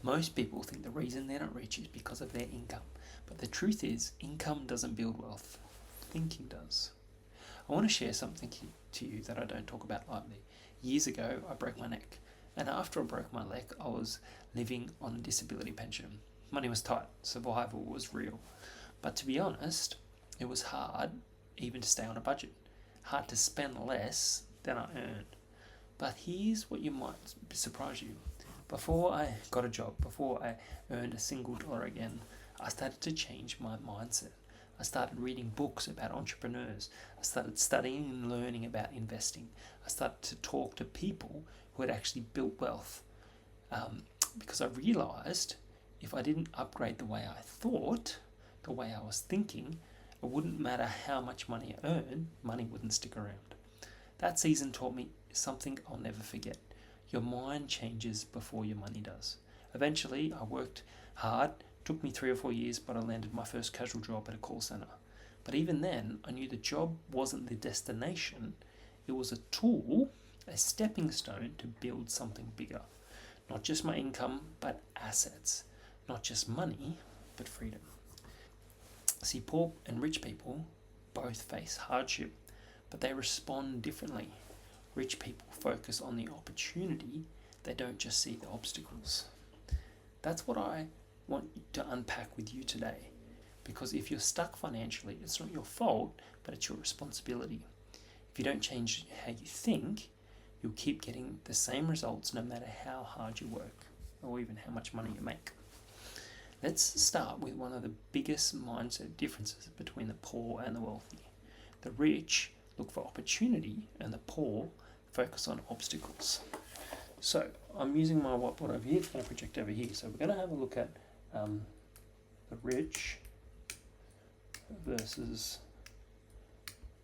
Most people think the reason they're not rich is because of their income. But the truth is, income doesn't build wealth. Thinking does. I want to share something to you that I don't talk about lightly. Years ago, I broke my neck. And after I broke my leg, I was living on a disability pension. Money was tight. Survival was real. But to be honest, it was hard even to stay on a budget. Hard to spend less than I earned. But here's what might surprise you. Before I got a job, before I earned a single dollar again, I started to change my mindset. I started reading books about entrepreneurs. I started studying and learning about investing. I started to talk to people who had actually built wealth. Because I realized if I didn't upgrade the way I thought, the way I was thinking, it wouldn't matter how much money I earned, money wouldn't stick around. That season taught me something I'll never forget. Your mind changes before your money does. Eventually, I worked hard. Took me 3 or 4 years, but I landed my first casual job at a call center. But even then, I knew the job wasn't the destination. It was a tool, a stepping stone to build something bigger. Not just my income, but assets. Not just money, but freedom. See, poor and rich people both face hardship, but they respond differently. Rich people focus on the opportunity. They don't just see the obstacles. That's what I want to unpack with you today, because if you're stuck financially, it's not your fault, but it's your responsibility. If you don't change how you think, you'll keep getting the same results no matter how hard you work or even how much money you make. Let's start with one of the biggest mindset differences between the poor and the wealthy. The rich look for opportunity and the poor focus on obstacles. So I'm using my whiteboard over here, it's going to project over here. So we're going to have a look at the rich versus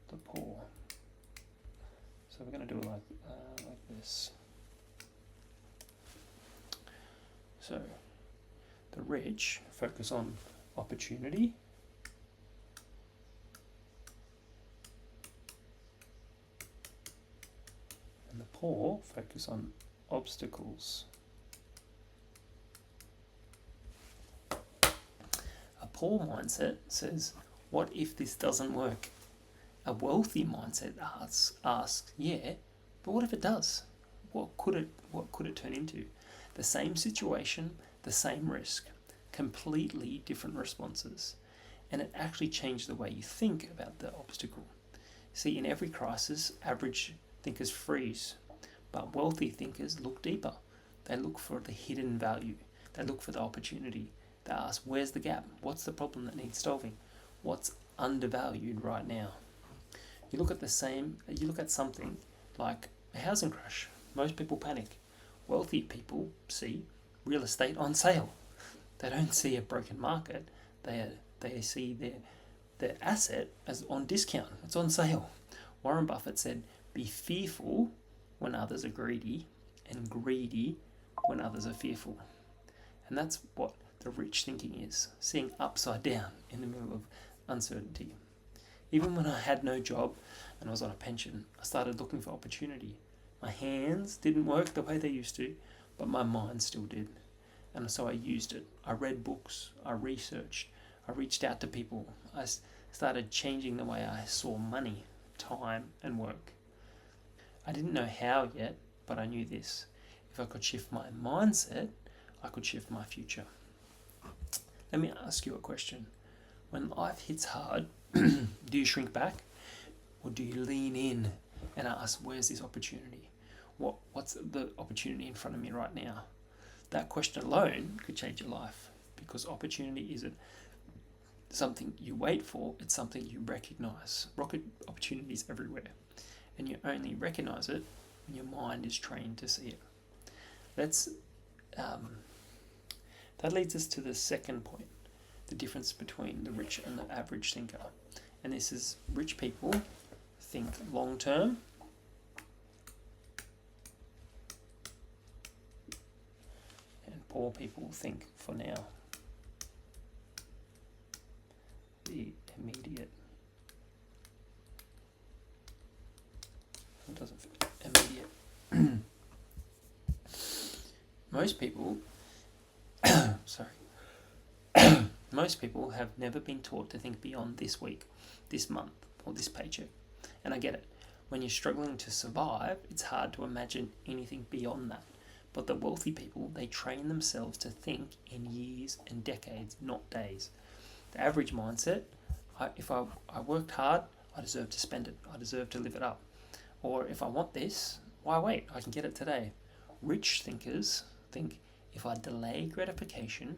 the poor. So we're going to do it like this. So the rich focus on opportunity, and the poor focus on obstacles. A poor mindset says, what if this doesn't work? A wealthy mindset asks, yeah, but what if it does? What could it turn into? The same situation, the same risk, completely different responses. And it actually changed the way you think about the obstacle. See, in every crisis, average thinkers freeze, but wealthy thinkers look deeper. They look for the hidden value. They look for the opportunity. They ask, where's the gap? What's the problem that needs solving? What's undervalued right now? You look at something like a housing crash. Most people panic. Wealthy people see real estate on sale. They don't see a broken market. They see their asset as on discount. It's on sale. Warren Buffett said, be fearful when others are greedy, and greedy when others are fearful. And that's what the rich thinking is, seeing upside down in the middle of uncertainty. Even when I had no job and I was on a pension, I started looking for opportunity. My hands didn't work the way they used to, but my mind still did. And so I used it. I read books, I researched, I reached out to people. I started changing the way I saw money, time, and work. I didn't know how yet, but I knew this. If I could shift my mindset, I could shift my future. Let me ask you a question. When life hits hard, do you shrink back? Or do you lean in and ask, where's this opportunity? What's the opportunity in front of me right now? That question alone could change your life, because opportunity isn't something you wait for, it's something you recognize. Opportunities everywhere. And you only recognize it when your mind is trained to see it. That leads us to the second point, the difference between the rich and the average thinker. And this is, rich people think long term, and poor people think for now, the immediate. It doesn't fit. Immediate. Most people Sorry. Most people have never been taught to think beyond this week, this month, or this paycheck. And I get it. When you're struggling to survive, it's hard to imagine anything beyond that. But the wealthy people, they train themselves to think in years and decades, not days. The average mindset, if I worked hard, I deserve to spend it. I deserve to live it up. Or if I want this, why wait? I can get it today. Rich thinkers think if I delay gratification,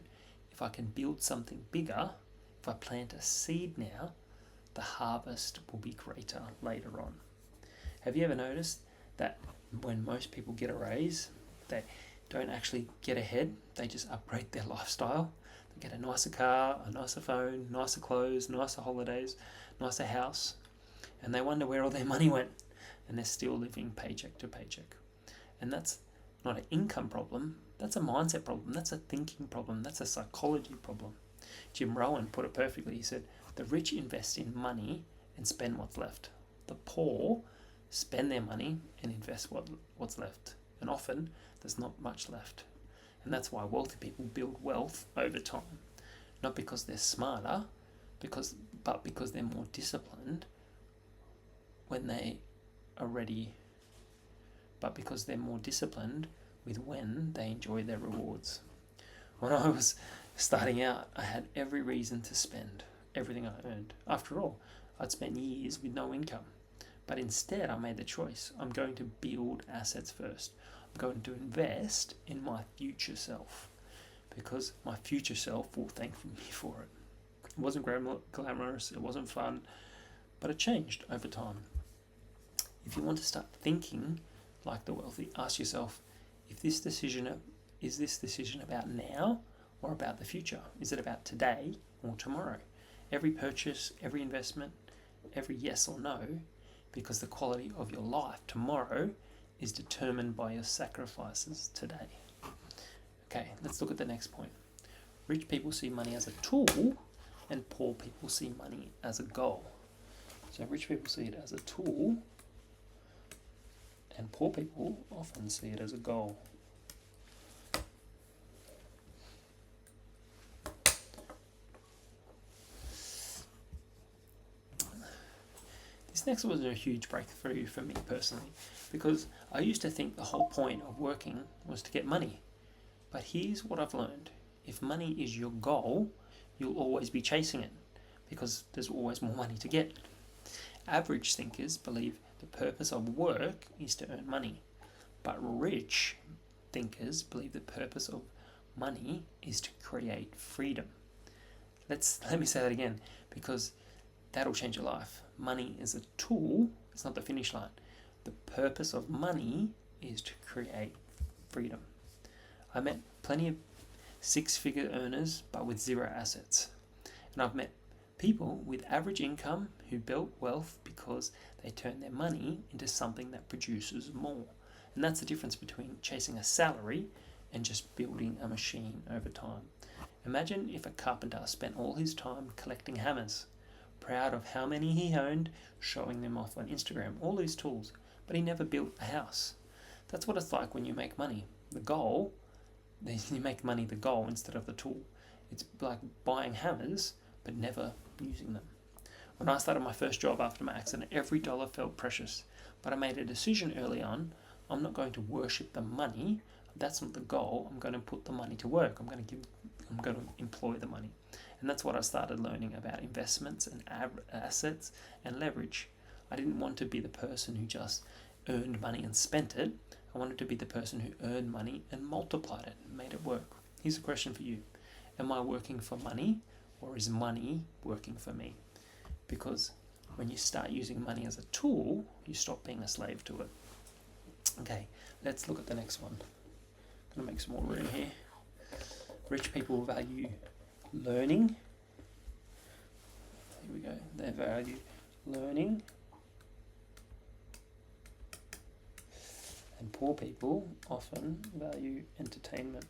if I can build something bigger, if I plant a seed now, the harvest will be greater later on. Have you ever noticed that when most people get a raise, they don't actually get ahead, they just upgrade their lifestyle? They get a nicer car, a nicer phone, nicer clothes, nicer holidays, nicer house, and they wonder where all their money went, and they're still living paycheck to paycheck. And that's not an income problem, that's a mindset problem, that's a thinking problem, that's a psychology problem. Jim Rohn put it perfectly. He said, the rich invest in money and spend what's left. The poor spend their money and invest what's left. And often, there's not much left. And that's why wealthy people build wealth over time. Not because they're smarter, but because they're more disciplined when they are ready, but because they're more disciplined with when they enjoy their rewards. When I was starting out, I had every reason to spend everything I earned. After all, I'd spent years with no income. But instead, I made the choice. I'm going to build assets first. I'm going to invest in my future self, because my future self will thank me for it. It wasn't glamorous, it wasn't fun, but it changed over time. If you want to start thinking like the wealthy, ask yourself, is this decision about now or about the future? Is it about today or tomorrow? Every purchase, every investment, every yes or no, because the quality of your life tomorrow is determined by your sacrifices today. Okay, let's look at the next point. Rich people see money as a tool, and poor people see money as a goal. So rich people see it as a tool, and poor people often see it as a goal. This next was a huge breakthrough for me personally, because I used to think the whole point of working was to get money. But here's what I've learned. If money is your goal, you'll always be chasing it, because there's always more money to get. Average thinkers believe the purpose of work is to earn money, but rich thinkers believe the purpose of money is to create freedom. Let me say that again, because that'll change your life. Money is a tool, it's not the finish line. The purpose of money is to create freedom. I met plenty of six-figure earners, but with zero assets. And I've met people with average income who built wealth because they turned their money into something that produces more. And that's the difference between chasing a salary and just building a machine over time. Imagine if a carpenter spent all his time collecting hammers, proud of how many he owned, showing them off on Instagram, all these tools, but he never built a house. That's what it's like when you make money. You make money the goal instead of the tool. It's like buying hammers, but never using them. When I started my first job after my accident, every dollar felt precious, but I made a decision early on. I'm not going to worship the money. That's not the goal. I'm going to put the money to work. I'm going to employ the money. And that's what I started learning about investments and assets and leverage. I didn't want to be the person who just earned money and spent it. I wanted to be the person who earned money and multiplied it and made it work. Here's a question for you. Am I working for money, or is money working for me? Because when you start using money as a tool, you stop being a slave to it. Okay, let's look at the next one. I'm going to make some more room here. Rich people value learning. Here we go. They value learning. And poor people often value entertainment.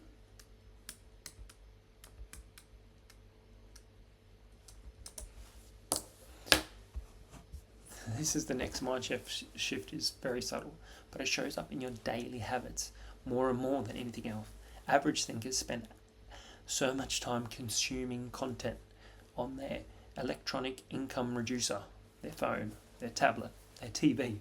This is the next mind shift is very subtle, but it shows up in your daily habits more and more than anything else. Average thinkers spend so much time consuming content on their electronic income reducer, their phone, their tablet, their TV.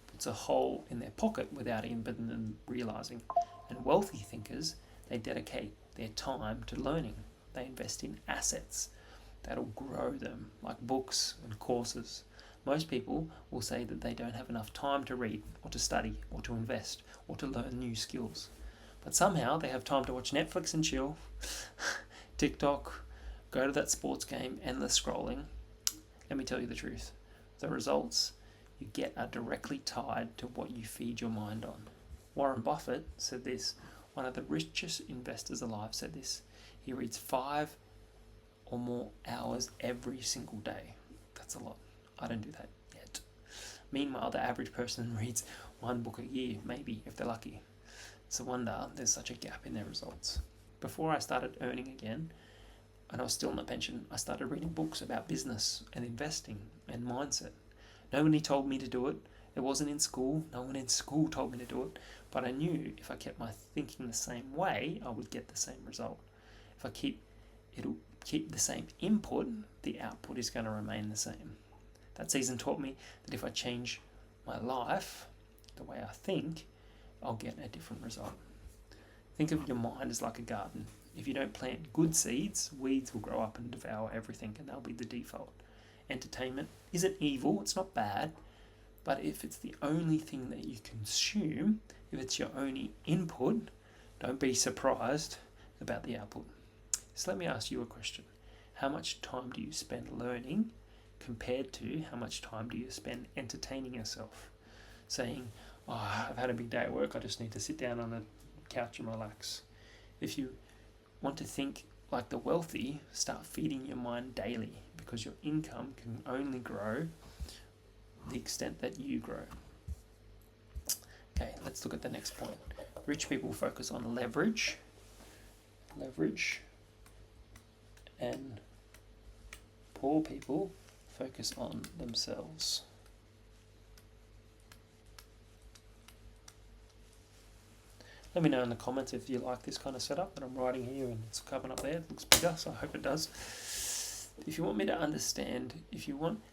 Puts a hole in their pocket without even them realizing. And wealthy thinkers, they dedicate their time to learning. They invest in assets that'll grow them, like books and courses. Most people will say that they don't have enough time to read or to study or to invest or to learn new skills. But somehow they have time to watch Netflix and chill, TikTok, go to that sports game, endless scrolling. Let me tell you the truth. The results you get are directly tied to what you feed your mind on. Warren Buffett said this. One of the richest investors alive said this. He reads 5 or more hours every single day. That's a lot. I don't do that yet. Meanwhile, the average person reads 1 book a year, maybe, if they're lucky. It's a wonder there's such a gap in their results. Before I started earning again, and I was still on a pension, I started reading books about business and investing and mindset. Nobody told me to do it. It wasn't in school. No one in school told me to do it. But I knew if I kept my thinking the same way, I would get the same result. If it'll keep the same input, the output is going to remain the same. That season taught me that if I change my life, the way I think, I'll get a different result. Think of your mind as like a garden. If you don't plant good seeds, weeds will grow up and devour everything, and they'll be the default. Entertainment isn't evil, it's not bad, but if it's the only thing that you consume, if it's your only input, don't be surprised about the output. So let me ask you a question. How much time do you spend learning compared to how much time do you spend entertaining yourself? Saying, I've had a big day at work, I just need to sit down on the couch and relax. If you want to think like the wealthy, start feeding your mind daily, because your income can only grow the extent that you grow. Okay, let's look at the next point. Rich people focus on leverage, and poor people focus on themselves. Let me know in the comments if you like this kind of setup that I'm writing here, and it's coming up there. It looks bigger, so I hope it does. If you want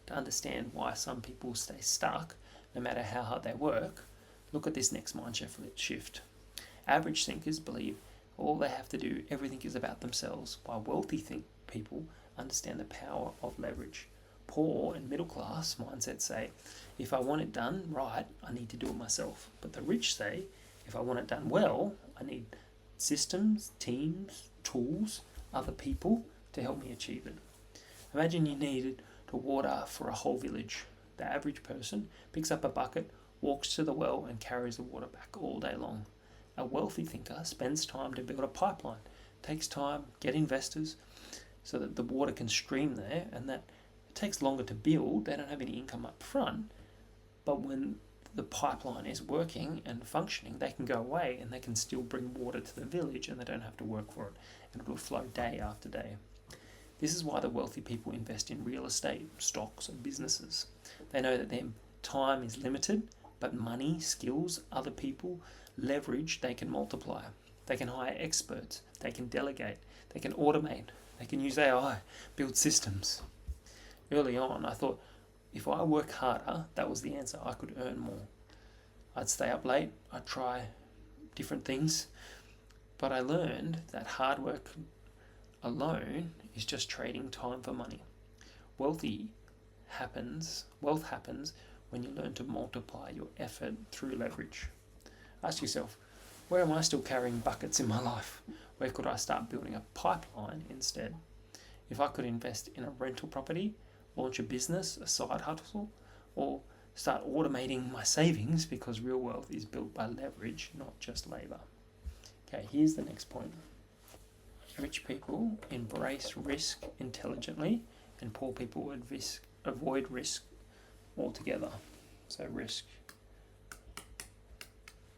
to understand why some people stay stuck, no matter how hard they work, look at this next mind shift. Average thinkers believe all they have to do, everything is about themselves, while wealthy people understand the power of leverage. Poor and middle class mindsets say, if I want it done right, I need to do it myself. But the rich say, if I want it done well, I need systems, teams, tools, other people to help me achieve it. Imagine you needed to water for a whole village. The average person picks up a bucket, walks to the well, and carries the water back all day long. A wealthy thinker spends time to build a pipeline, takes time, get investors, so that the water can stream there, and that it takes longer to build. They don't have any income up front, but when the pipeline is working and functioning, they can go away and they can still bring water to the village, and they don't have to work for it, and it will flow day after day. This is why the wealthy people invest in real estate, stocks, and businesses. They know that their time is limited, but money, skills, other people, leverage, they can multiply. They can hire experts, they can delegate, they can automate, they can use AI, build systems. Early on, I thought, if I work harder, that was the answer. I could earn more. I'd stay up late. I'd try different things. But I learned that hard work alone is just trading time for money. Wealth happens when you learn to multiply your effort through leverage. Ask yourself, where am I still carrying buckets in my life? Where could I start building a pipeline instead? If I could invest in a rental property, launch a business, a side hustle, or start automating my savings, because real wealth is built by leverage, not just labor. Okay, here's the next point. Rich people embrace risk intelligently, and poor people avoid risk altogether. So risk.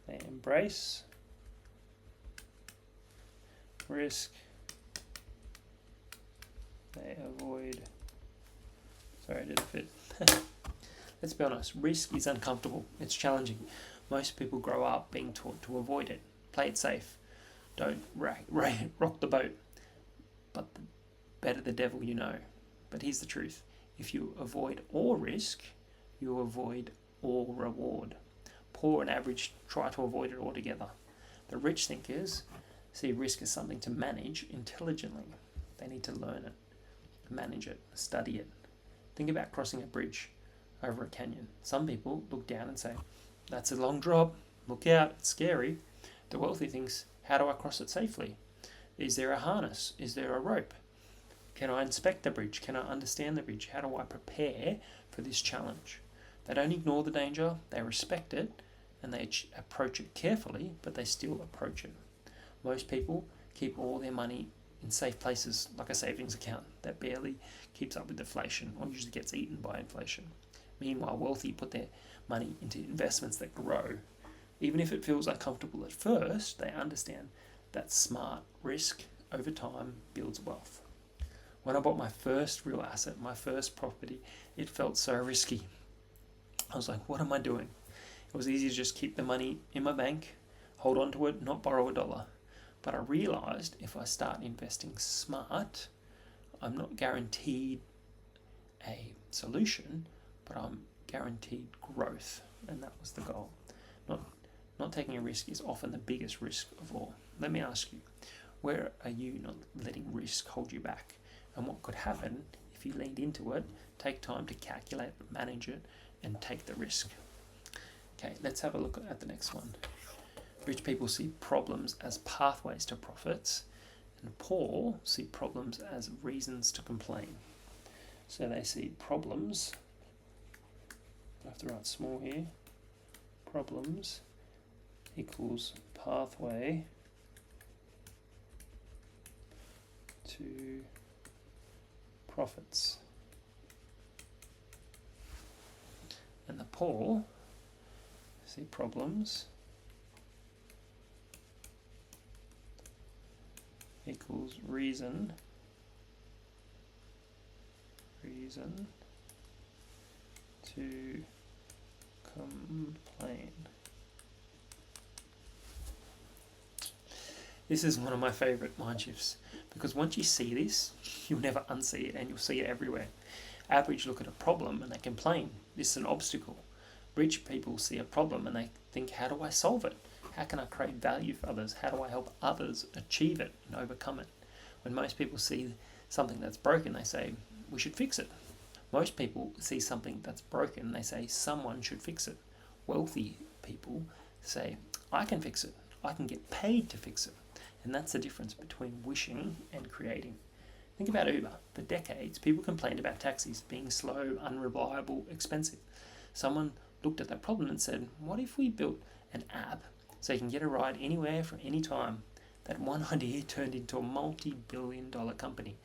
They embrace risk. They avoid. Sorry, I didn't fit. Let's be honest, risk is uncomfortable. It's challenging. Most people grow up being taught to avoid it. Play it safe. Don't rock the boat. but the better the devil you know. But here's the truth. If you avoid all risk, you avoid all reward. Poor and average try to avoid it altogether. The rich thinkers see risk as something to manage intelligently. They need to learn it, manage it, study it. Think about crossing a bridge over a canyon. Some people look down and say, that's a long drop, look out, it's scary. The wealthy thinks, how do I cross it safely? Is there a harness? Is there a rope? Can I inspect the bridge? Can I understand the bridge? How do I prepare for this challenge? They don't ignore the danger, they respect it, and they approach it carefully, but they still approach it. Most people keep all their money in safe places, like a savings account that barely keeps up with inflation or usually gets eaten by inflation. Meanwhile, wealthy put their money into investments that grow. Even if it feels uncomfortable at first, they understand that smart risk over time builds wealth. When I bought my first real asset, my first property, it felt so risky. I was like, what am I doing? It was easy to just keep the money in my bank, hold on to it, not borrow a dollar. But I realized if I start investing smart, I'm not guaranteed a solution, but I'm guaranteed growth. And that was the goal. Not taking a risk is often the biggest risk of all. Let me ask you, where are you not letting risk hold you back? And what could happen if you leaned into it, take time to calculate, manage it, and take the risk? Okay, let's have a look at the next one. Rich people see problems as pathways to profits, and poor see problems as reasons to complain. So they see problems, I have to write small here, problems equals pathway to profits. And the poor see problems equals reason to complain. This is one of my favourite mind shifts because once you see this, you'll never unsee it and you'll see it everywhere. Average look at a problem and they complain. This is an obstacle. Rich people see a problem and they think, how do I solve it? How can I create value for others? How do I help others achieve it and overcome it? When most people see something that's broken, they say, we should fix it. Most people see something that's broken and they say, someone should fix it. Wealthy people say, I can fix it. I can get paid to fix it. And that's the difference between wishing and creating. Think about Uber. For decades, people complained about taxis being slow, unreliable, expensive. Someone looked at that problem and said, what if we built an app so you can get a ride anywhere from any time? That one idea turned into a multi-billion-dollar company,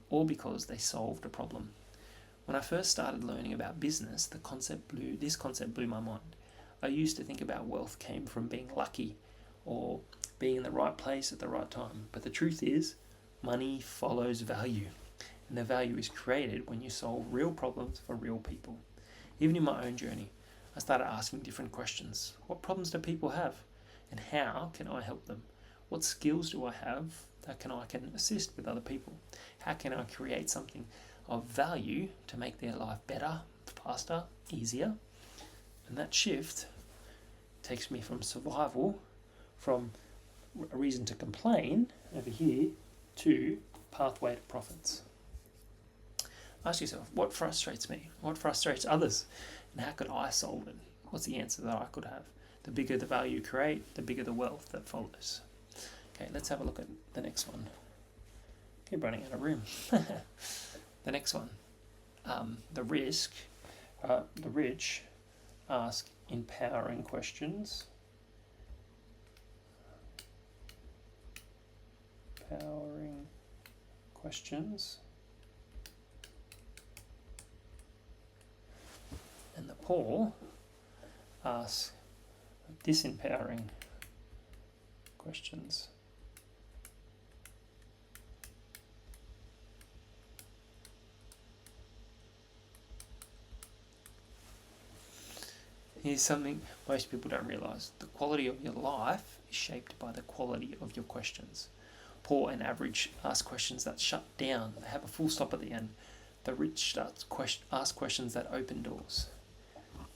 all because they solved a problem. When I first started learning about business, this concept blew my mind. I used to think about wealth came from being lucky or being in the right place at the right time. But the truth is, money follows value. And the value is created when you solve real problems for real people. Even in my own journey, I started asking different questions. What problems do people have? And how can I help them? What skills do I have that I can assist with other people? How can I create something of value to make their life better, faster, easier? And that shift takes me from survival, from a reason to complain over here, to pathway to profits. Ask yourself, what frustrates me? What frustrates others? And how could I solve it? What's the answer that I could have? The bigger the value you create, the bigger the wealth that follows. Okay, let's have a look at the next one. Keep running out of room. The next one. The rich ask empowering questions. Empowering questions. And the poor ask disempowering questions. Here's something most people don't realize. The quality of your life is shaped by the quality of your questions. Poor and average ask questions that shut down. They have a full stop at the end. The rich ask questions that open doors.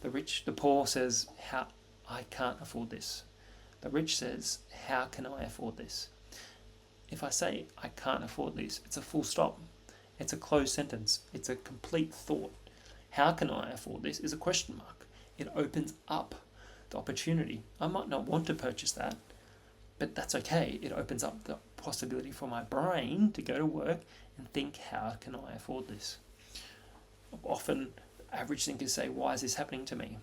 The poor says, "How I can't afford this." The rich says, "How can I afford this?" If I say I can't afford this, it's a full stop. It's a closed sentence. It's a complete thought. How can I afford this is a question mark. It opens up the opportunity. I might not want to purchase that, but that's okay. It opens up the possibility for my brain to go to work and think, how can I afford this? Often, average thinkers say, why is this happening to me?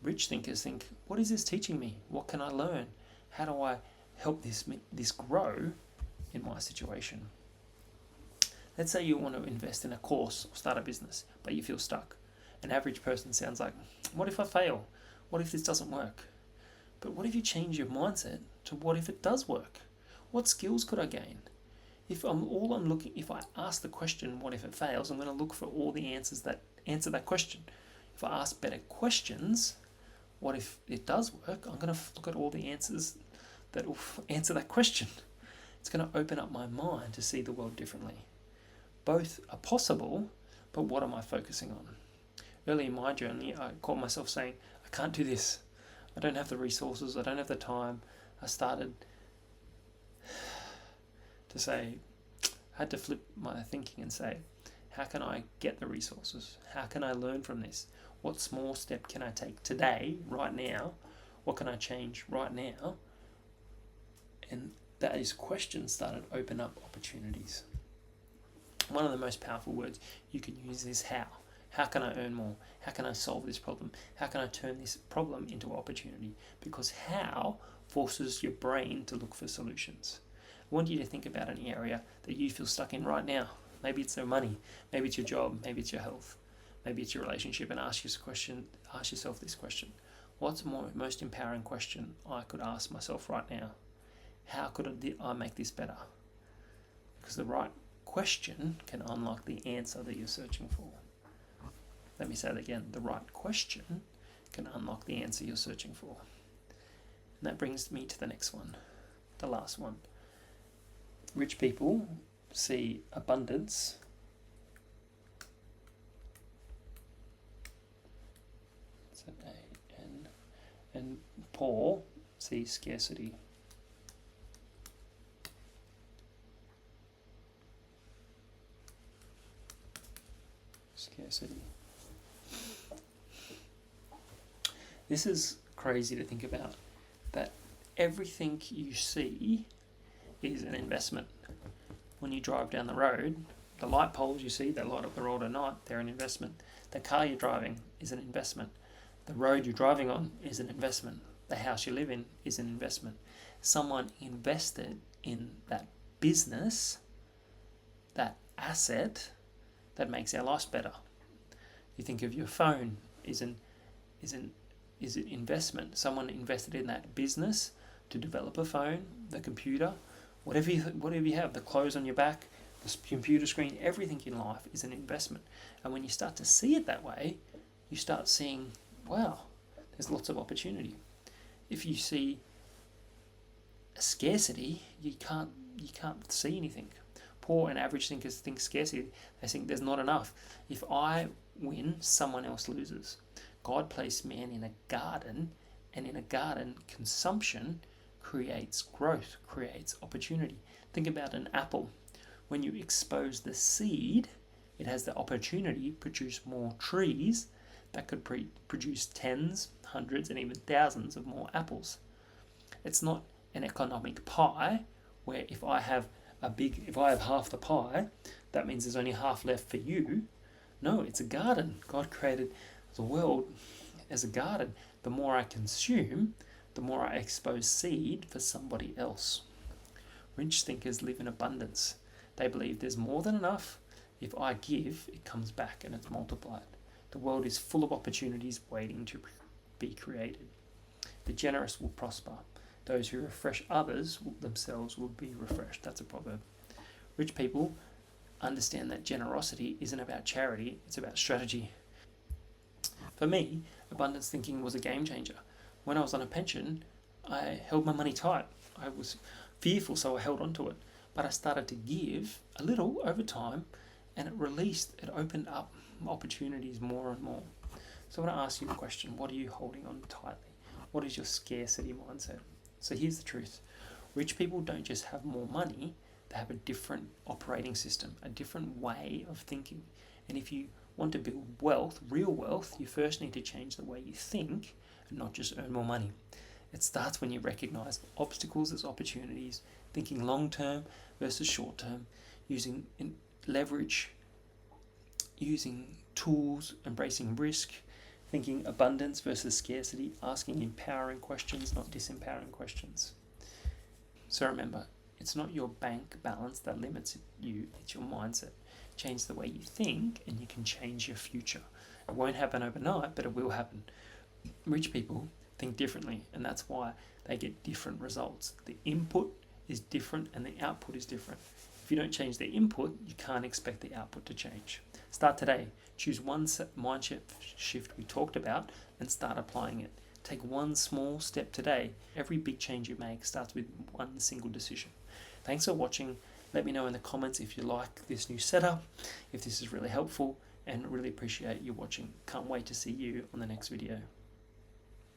Rich thinkers think, what is this teaching me? What can I learn? How do I help this grow in my situation? Let's say you want to invest in a course or start a business, but you feel stuck. An average person sounds like, what if I fail? What if this doesn't work? But what if you change your mindset to what if it does work? What skills could I gain? If I ask the question, what if it fails, I'm going to look for all the answers that answer that question. If I ask better questions, what if it does work? I'm going to look at all the answers that will answer that question. It's going to open up my mind to see the world differently. Both are possible, but what am I focusing on? Early in my journey, I caught myself saying, I can't do this. I don't have the resources. I don't have the time. I started to say, I had to flip my thinking and say, how can I get the resources? How can I learn from this? What small step can I take today, right now? What can I change right now? And those questions started to open up opportunities. One of the most powerful words you can use is how. How can I earn more? How can I solve this problem? How can I turn this problem into opportunity? Because how forces your brain to look for solutions. I want you to think about an area that you feel stuck in right now. Maybe it's their money, maybe it's your job, maybe it's your health, maybe it's your relationship, and ask yourself this question. What's the most empowering question I could ask myself right now? How could I make this better? Because the right question can unlock the answer that you're searching for. Let me say that again. The right question can unlock the answer you're searching for. And that brings me to the next one, the last one. Rich people see abundance and poor see scarcity. Scarcity. This is crazy to think about, that everything you see is an investment. When you drive down the road, the light poles you see that light up the road at night, they're an investment. The car you're driving is an investment. The road you're driving on is an investment. The house you live in is an investment. Someone invested in that business, that asset that makes our lives better. You think of your phone is an investment. Someone invested in that business to develop a phone, the computer, whatever you have, the clothes on your back, the computer screen, everything in life is an investment. And when you start to see it that way, you start seeing, wow, there's lots of opportunity. If you see a scarcity, you can't see anything. Poor and average thinkers think scarcity. They think there's not enough. If I win, someone else loses. God placed man in a garden, and in a garden, consumption creates growth, creates opportunity. Think about an apple. When you expose the seed, it has the opportunity to produce more trees that could produce tens, hundreds, and even thousands of more apples. It's not an economic pie where if I have half the pie, that means there's only half left for you. No, it's a garden. God created the world as a garden. The more I consume, the more I expose seed for somebody else. Rich thinkers live in abundance. They believe there's more than enough. If I give, it comes back and it's multiplied. The world is full of opportunities waiting to be created. The generous will prosper. Those who refresh others themselves will be refreshed. That's a proverb. Rich people understand that generosity isn't about charity, it's about strategy. For me, abundance thinking was a game changer. When I was on a pension, I held my money tight. I was fearful, so I held on to it. But I started to give a little over time, and it opened up opportunities more and more. So I want to ask you the question, what are you holding on tightly? What is your scarcity mindset? So here's the truth. Rich people don't just have more money, they have a different operating system, a different way of thinking. And if you want to build wealth, real wealth, you first need to change the way you think and not just earn more money. It starts when you recognize obstacles as opportunities, thinking long term versus short term, using leverage, using tools, embracing risk, thinking abundance versus scarcity, asking empowering questions, not disempowering questions. So remember, it's not your bank balance that limits you, it's your mindset. Change the way you think and you can change your future. It won't happen overnight, but it will happen. Rich people think differently, and that's why they get different results. The input is different and the output is different. If you don't change the input, you can't expect the output to change. Start today. Choose one mindset shift we talked about and start applying it. Take one small step today. Every big change you make starts with one single decision. Thanks for watching. Let me know in the comments if you like this new setup, if this is really helpful, and really appreciate you watching. Can't wait to see you on the next video.